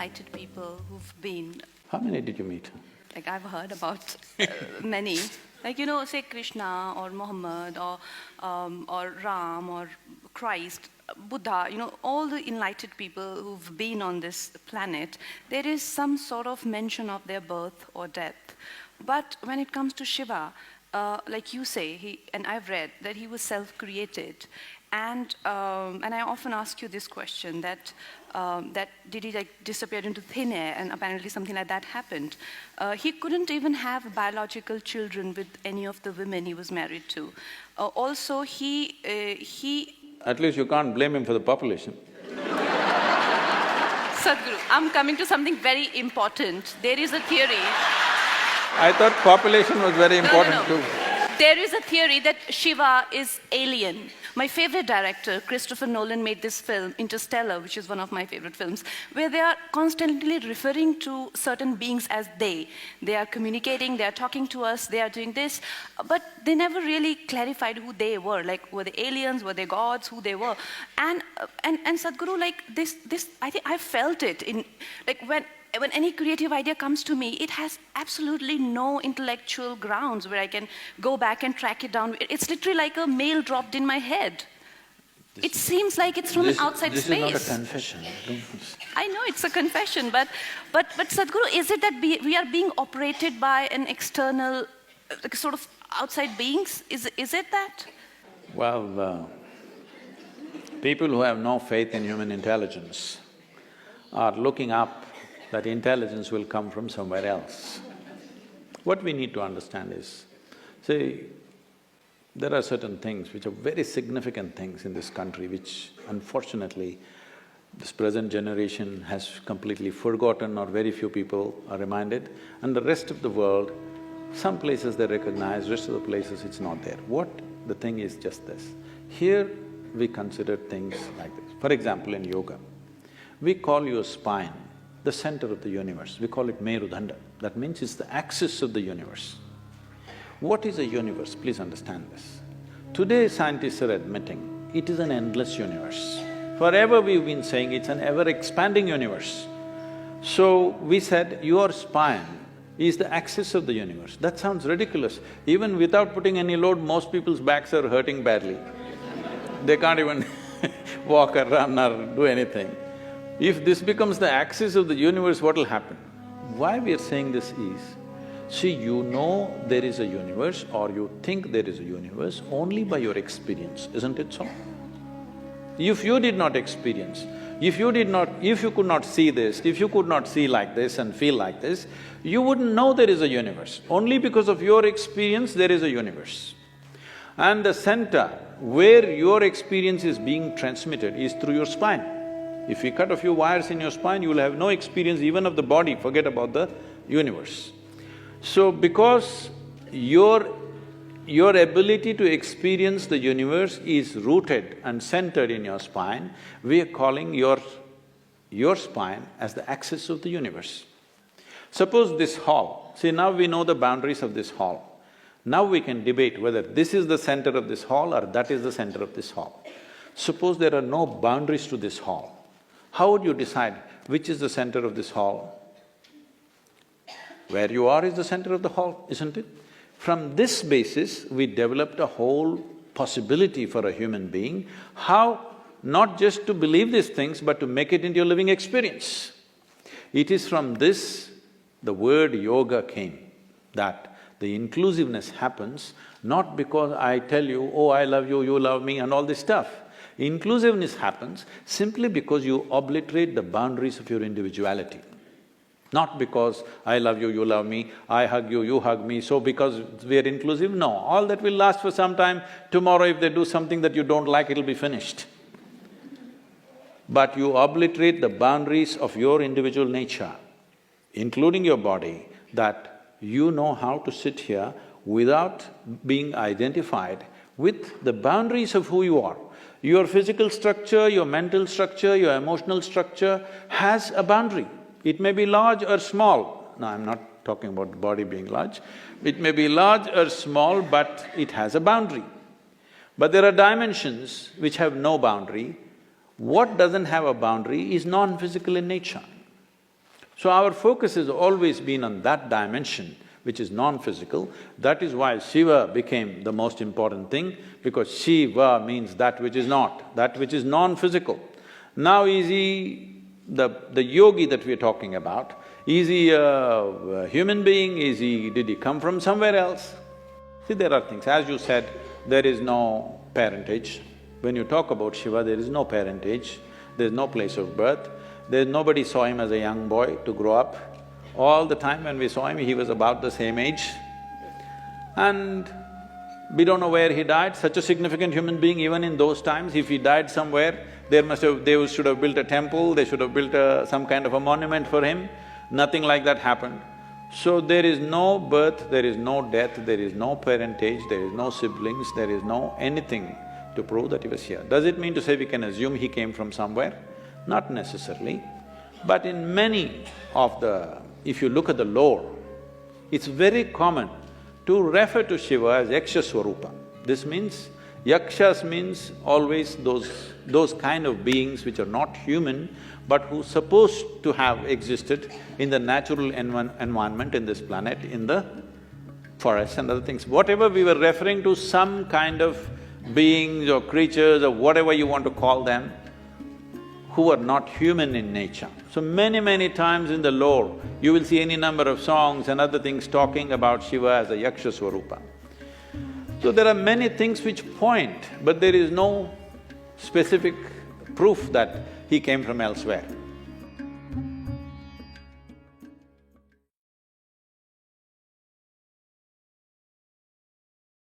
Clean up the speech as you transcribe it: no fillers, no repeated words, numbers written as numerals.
enlightened people who've been, How many did you meet? like I've heard about many, like, say Krishna or Muhammad or Ram or Christ, Buddha, all the enlightened people who've been on this planet, there is some sort of mention of their birth or death. But when it comes to Shiva, like you say, and I've read that he was self-created, and I often ask you this question, that did he disappear into thin air, and apparently something like that happened. He couldn't even have biological children with any of the women he was married to. Also, he At least you can't blame him for the population. Sadhguru, I'm coming to something very important. There is a theory. I thought population was very important No. too. There is a theory that Shiva is alien. My favorite director, Christopher Nolan, made this film, Interstellar, which is one of my favorite films, where they are constantly referring to certain beings as they. They are communicating, they are talking to us, they are doing this, but they never really clarified who they were. Like, were they aliens, were they gods, who they were? And Sadhguru, like this, I think I felt it in, like when any creative idea comes to me, it has absolutely no intellectual grounds where I can go back and track it down. It's literally like a mail dropped in my head. It seems like it's from an outside space. This is not a confession. I know it's a confession, but Sadhguru, is it that we are being operated by an external, sort of outside beings? Is it that? Well, people who have no faith in human intelligence are looking up that intelligence will come from somewhere else. What we need to understand is, see, there are certain things which are very significant things in this country which unfortunately this present generation has completely forgotten, or very few people are reminded, and the rest of the world, some places they recognize, rest of the places it's not there. What the thing is just this, here we consider things like this. For example, in yoga, we call your spine the center of the universe, we call it Merudanda. That means it's the axis of the universe. What is a universe? Please understand this. Today scientists are admitting it is an endless universe. Forever we've been saying it's an ever-expanding universe. So we said your spine is the axis of the universe. That sounds ridiculous. Even without putting any load, most people's backs are hurting badly. They can't even walk or run or do anything. If this becomes the axis of the universe, what will happen? Why we are saying this is, see, you know there is a universe or you think there is a universe only by your experience, isn't it so? If you did not experience, if you could not see this, if you could not see like this and feel like this, you wouldn't know there is a universe. Only because of your experience there is a universe. And the center where your experience is being transmitted is through your spine. If you cut a few wires in your spine, you will have no experience even of the body, forget about the universe. So because your ability to experience the universe is rooted and centered in your spine, we are calling your spine as the axis of the universe. Suppose this hall, see now we know the boundaries of this hall. Now we can debate whether this is the center of this hall or that is the center of this hall. Suppose there are no boundaries to this hall. How would you decide which is the center of this hall? Where you are is the center of the hall, isn't it? From this basis, we developed a whole possibility for a human being, how not just to believe these things, but to make it into a living experience. It is from this the word yoga came, that the inclusiveness happens not because I tell you, oh, I love you, you love me and all this stuff. Inclusiveness happens simply because you obliterate the boundaries of your individuality. Not because I love you, you love me, I hug you, you hug me, so because we are inclusive, no. All that will last for some time. Tomorrow if they do something that you don't like, it'll be finished. But you obliterate the boundaries of your individual nature, including your body, that you know how to sit here without being identified with the boundaries of who you are. Your physical structure, your mental structure, your emotional structure has a boundary. It may be large or small. Now, I'm not talking about the body being large. It may be large or small, but it has a boundary. But there are dimensions which have no boundary. What doesn't have a boundary is non-physical in nature. So our focus has always been on that dimension, which is non-physical. That is why Shiva became the most important thing, because Shiva means that which is not, that which is non-physical. Now is he the yogi that we're talking about? Is he a human being? Did he come from somewhere else? See, there are things, as you said, there is no parentage. When you talk about Shiva, there is no parentage, there is no place of birth, nobody saw him as a young boy to grow up. All the time when we saw him, he was about the same age. And we don't know where he died, such a significant human being. Even in those times, if he died somewhere, they should have built a temple, they should have built some kind of a monument for him. Nothing like that happened. So there is no birth, there is no death, there is no parentage, there is no siblings, there is no anything to prove that he was here. Does it mean to say we can assume he came from somewhere? Not necessarily. But in many of the… if you look at the lore, it's very common to refer to Shiva as Yaksha Swarupa. This means, Yakshas means always those kind of beings which are not human, but who supposed to have existed in the natural environment in this planet, in the forests and other things. Whatever we were referring to, some kind of beings or creatures or whatever you want to call them, who are not human in nature. So many times in the lore, you will see any number of songs and other things talking about Shiva as a Yaksha Swarupa. So there are many things which point, but there is no specific proof that he came from elsewhere.